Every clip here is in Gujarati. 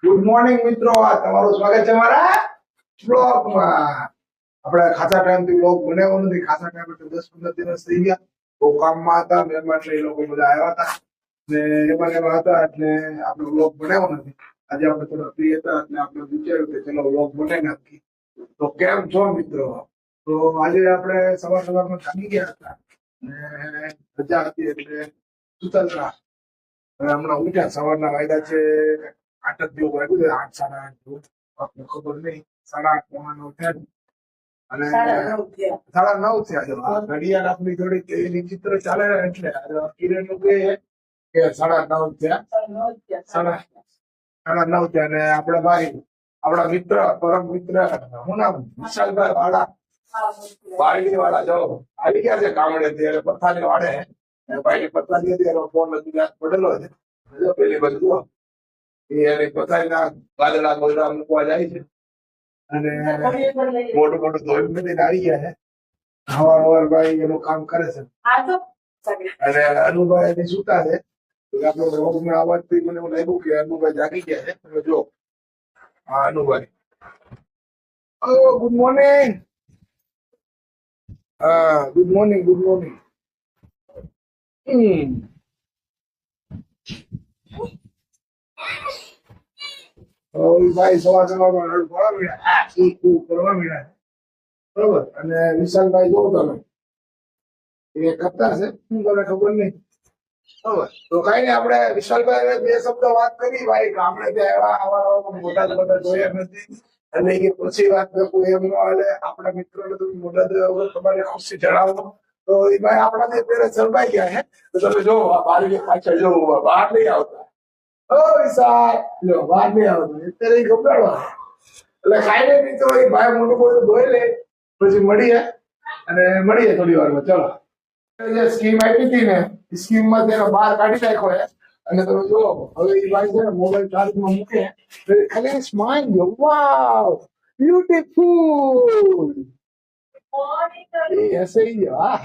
ગુડ મોર્નિંગ મિત્રો, તમારું સ્વાગત છે મારા બ્લોગમાં. આપણે ખાસા ટાઈમથી બ્લોગ બનાવ્યો નથી. ખાસા ટાઈમ એટલે 10-15 દિવસ થઈ ગયા. બહુ કામમાં હતા, મહેમાન એ લોકો બધા આવ્યા હતા ને એમાં હતા એટલે આપણે બ્લોગ બનાવ્યો નથી. આજે આપણે થોડા ફ્રી હતા એટલે આપણે વિચાર્યું કે ચલો બ્લોગ બનાવી નાખીએ. તો કેમ છો મિત્રો? તો આજે આપણે સવારમાં જાગી ગયા હતા ને રજા હતી એટલે સુતા હતા. હવે હમણાં ઉઠ્યા, સવારના વાગ્યા છે 8 જેવું વાગ્યું છે, 8 સાડા 8 જેવું. આપને ખબર નહીં, 8:30 પોણા 9 થયા છે. અને 9:30 થયા છે. ઘડિયાળ આપણી થોડીક એવી વિચિત્ર ચાલે ને એટલે કિરણ નું કહે કે 9:30 થયા, 9:30 થયા. ને આપડે ભાઈ આપડા મિત્ર, પરમ મિત્ર, હું નામ વિશાલભાઈ વાળા, વાડી વાળા જો આવી ગયા છે ગામડે થી. પથારી વાળે ભાઈ પથારી હતી એનો ફોન પડેલો છે. જો પેલી બધું એની પથારીના ગાદડા ગોદડા મૂકવા જાય છે અને મોટું મોટું ધોઈ બધી આવી ગયા છે. હવાર ભાઈ એનું કામ કરે છે અને અનુભાઈ એની સુતા છે. આપણે રોગના અવાજથી મને એવું લાગ્યું કે અનુભાઈ જાગી ગયા છે. તમે જો હા અનુભાઈ, ગુડ મોર્નિંગ. હા ગુડ મોર્નિંગ, ગુડ મોર્નિંગ. ભાઈ સવાર સવારમાં રડું કરવા મળ્યા, કરવા મળ્યા. બરોબર. અને વિશાલભાઈ જોવો તમે એ કરતા છે, શું કરે ખબર નહીં. બરોબર. તો કઈ નહીં, આપણે વિશાલભાઈ બે શબ્દ વાત કરી. ભાઈ ગામડે ત્યાં આવા મોટા બધા જોયા નથી અને એ પછી વાત કરું એમ ન હાલે. આપણા મિત્રોને તમે મોટા વગર તમારે ખુશી જણાવો તો એ ભાઈ આપણા અત્યારે સરવાઈ ગયા છે. તો તમે જો બારી પાછળ જો બહાર નહીં આવતા. ઓ વિશાલ જો બહાર નહીં આવતું અત્યારે ગભરાડો. એટલે કાંઈ નહીં મિત્રો, એ ભાઈ મોટું બધું ધોઈ લે પછી મળીએ થોડી વારમાં. ચલો, જે સ્કીમ આપી હતી ને એ સ્કીમ માં તેનો બહાર કાઢી નાખ્યો છે. અને તમે જો હવે એ ભાઈ છે ને મોબાઈલ ચાર્જમાં મૂકે ખાલી સ્માઈલ, વાવ બ્યુટીફુલ એસે ही वाह.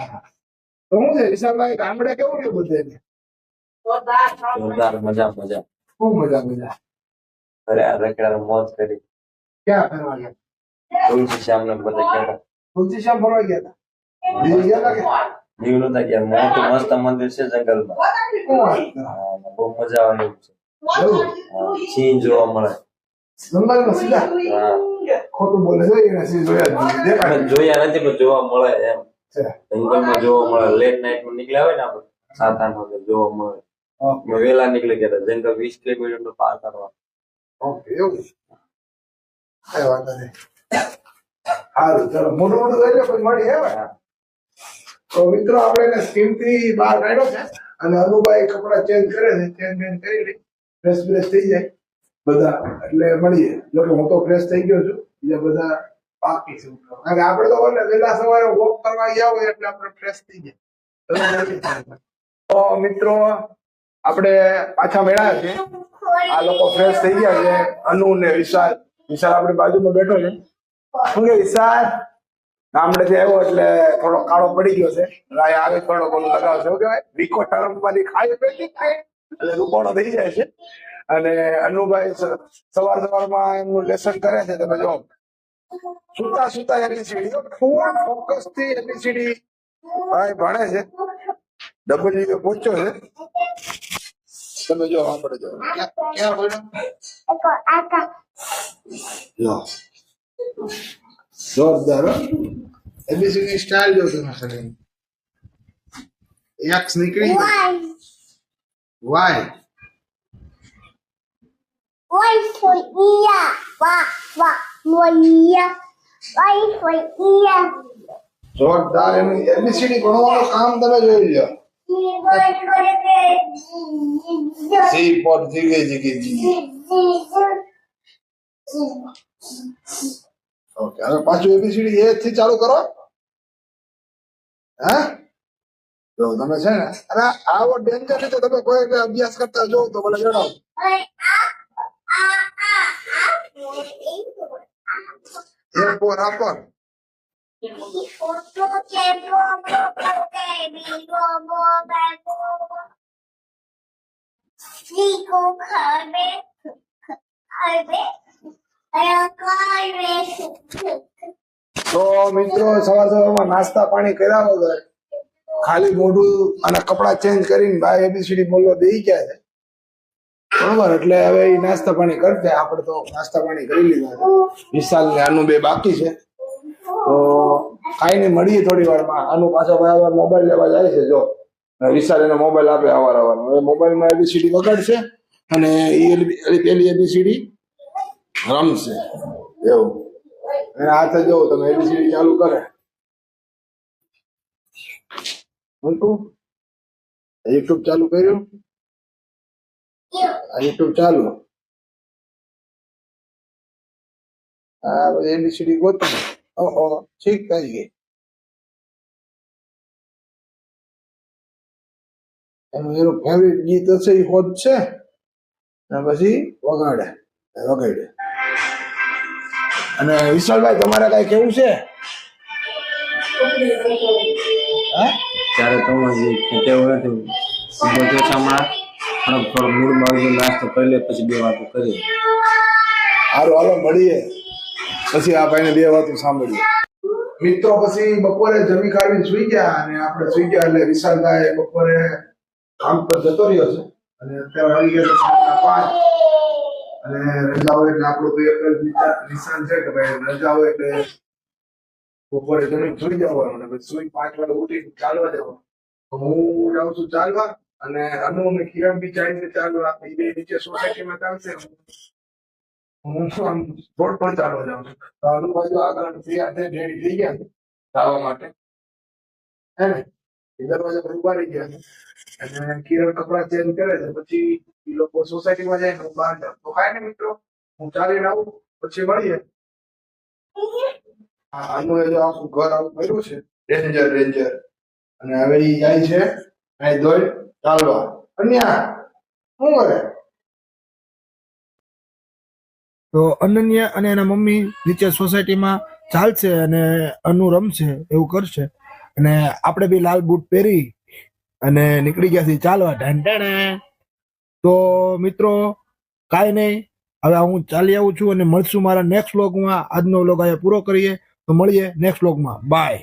તો હું છે વિશાલભાઈ ગામડે કેવું છે બધે? જોરદાર, મજા મજા. ખૂબ મજા. અરે આ રખડા મોજ કરી. ક્યાં ફરવા ગયા? તુલસી શ્યામ ને બધા ગયા. તુલસી શ્યામ ફરવા ગયા હતા? દીવ ગયા હતા કે? દીવ નતા ગયા. મોટું મસ્ત મંદિર છે જંગલમાં. બહુ મજા આવે એવું છે. સિંહ જોવા મળે જંગલમાં સીધા? હા, ખોટું બોલે છે એને સિંહ જોયા જ નથી. અમે જોયા નથી પણ જોવા મળે એમ. જંગલમાં જોવા મળે. લેટ નાઇટ માં નીકળ્યા હોય ને આપણે 7-8 વાગે જોવા મળે. અમે વેલા નીકળી ગયા હતા. જંગલ 20 કિલોમીટર પાર કરવા. ઓકે, એવું કઈ વાંધો નહીં. સારું, ચલો મોટું થઈ જાય પછી મળી હે. તો મિત્રો આપણે એને સ્કીમ થી બહાર કાઢ્યો છે અને અનુભાઈ કપડા ચેન્જ કરે છે. ચેન્જ કરી લઈ, ફ્રેશ થઈ જાય બધા એટલે મળીએ. જોકે હું તો ફ્રેશ થઈ ગયો છું, બીજા બધા બાકી છે. કારણ કે આપણે તો વહેલા સવારે વોક કરવા ગયા હોય એટલે આપણે ફ્રેશ થઈ જાય. તો મિત્રો આપણે પાછા મળ્યા છે. આ લોકો ફ્રેશ થઈ ગયા છે. અનુ ને વિશાલ આપણી બાજુમાં બેઠો છે. શું કે વિશાલ? ગામડેથી આવ્યો એટલે થોડો કાળો પડી ગયો છે. રાય આવે થોડો બોલું લગાવશે. શું કહેવાય, વિકો ટર્મમાંથી ખાઈ એટલે રૂપાળો થઈ જાય છે. અને અનુભાઈ સવારમાં એમનું લેસન કરે છે. તમે જો સુતા એબીસીડી ફૂલ ફોકસ થી એબીસીડી ભાઈ ભણે છે. ડબલ પહોંચ્યો છે. તમે જો આપણે જો ક્યાં બોલ્યો જોરદાર એબીસીડી સ્ટાઇલ જો તમે ખાલી એક્સ નીકળી Y Oi, foi ia, moia, oi, foi ia. જોરદાર એનું એબીસીડી ભણવાનું કામ તમે જોઈ લો. સી ફોર જીગે. ઓકે, હવે પાછું એબીસીડી એ થી ચાલુ કરો. હા જો તમે છે ને, અને આવો ડેન્જર રીતે તમે કોઈ અભ્યાસ કરતા જોવો તો ભલે જણાવો. એ ફોર આપો. તો મિત્રો સવારમાં નાસ્તા પાણી કર્યા વગર ખાલી મોઢું અને કપડા ચેન્જ કરીને ભાઈ એબીસીડી બોલવા બેસી ગયા છે બરોબર. એટલે હવે એ નાસ્તા પાણી કરતે, આપણે તો નાસ્તા પાણી કરી લીધા છે. વિશાલ ને આનું બે બાકી છે, તો ખાઈને મળીએ થોડી વારમાં. આનું પાછો બરાબર મોબાઈલ લેવા જાય છે. જો વિશાલ એને મોબાઈલ આપે અવાર હવે મોબાઈલમાં એબીસીડી વગાડશે અને પેલી એબીસીડી રમશે એવું. અને આ તો જો તમે એબીસીડી ચાલુ કરે યુટ્યુબ ચાલુ કર્યું, યુટ્યુબ ચાલુ, હા એબીસીડી ગોતું. ઓહો ઠીક થઈ ગઈ. એનું ફેવરિટ ગીત હશે એ હોત છે ને પછી વગાડે. અને વિશાલભાઈ તમારે કઈ કેવું છે? હા ત્યારે તો કેવું નથી બધું હમણાં થોડો મૂડમાં આવી નાસ્તો કરી લે પછી બે વાતો કરીએ. હારું હાલો મળીએ પછી આ ભાઈને બે વાતો સાંભળીએ. મિત્રો પછી બપોરે જમી ખાવીને સુઈ ગયા અને આપણે સુઈ ગયા એટલે વિશાલભાઈ બપોરે કામ પર જતો રહ્યો છે અને અત્યારે આવી ગયા છે 5:30 અને રજા હોય એટલે આપણું તો એક જ નિશાન છે કે ભાઈ રજા હોય એટલે બપોરે જમીન સુઈ જવાનું અને પછી સુઈ 5 વાગે ઉઠી ચાલવા જવાનું. તો હું જાઉં છું ચાલવા અને અનુ અને કિરણ બી જાય છે ચાલવા. એ બે નીચે સોસાયટીમાં ચાલશે, હું આમ રોડ પર ચાલવા જાઉં છું. તો અનુ બાજુ આગળ તૈયાર થઈ રેડી થઈ ગયા છે જવા માટે હે ને. એ દરવાજા પર ઉભા રહી ગયા છે અને કિરણ કપડા ચેન્જ કરે છે. પછી એ લોકો સોસાયટીમાં જાય ને હું બહાર જાઉં. તો ખાય ને મિત્રો, હું ચાલીને આવું પછી મળીએ. આનું એ જો આખું ઘર આવું કર્યું છે રેન્જર અને હવે એ જાય છે અહીં દોડ ચાલવા. અન્યા શું કરે? તો અનન્યા અને એના મમ્મી નીચે સોસાયટીમાં ચાલશે અને અનુ રમશે એવું કરશે અને આપણે બી લાલ બૂટ પહેરી અને નીકળી ગયા છીએ ચાલવા ઢાંઢાણે. તો મિત્રો કાંઈ નહીં, હવે હું ચાલી આવું છું અને મળશું મારા નેક્સ્ટ વ્લોગમાં. આજનો વ્લોગ અહીંયા પૂરો કરીએ, તો મળીએ નેક્સ્ટ વ્લોગમાં. બાય.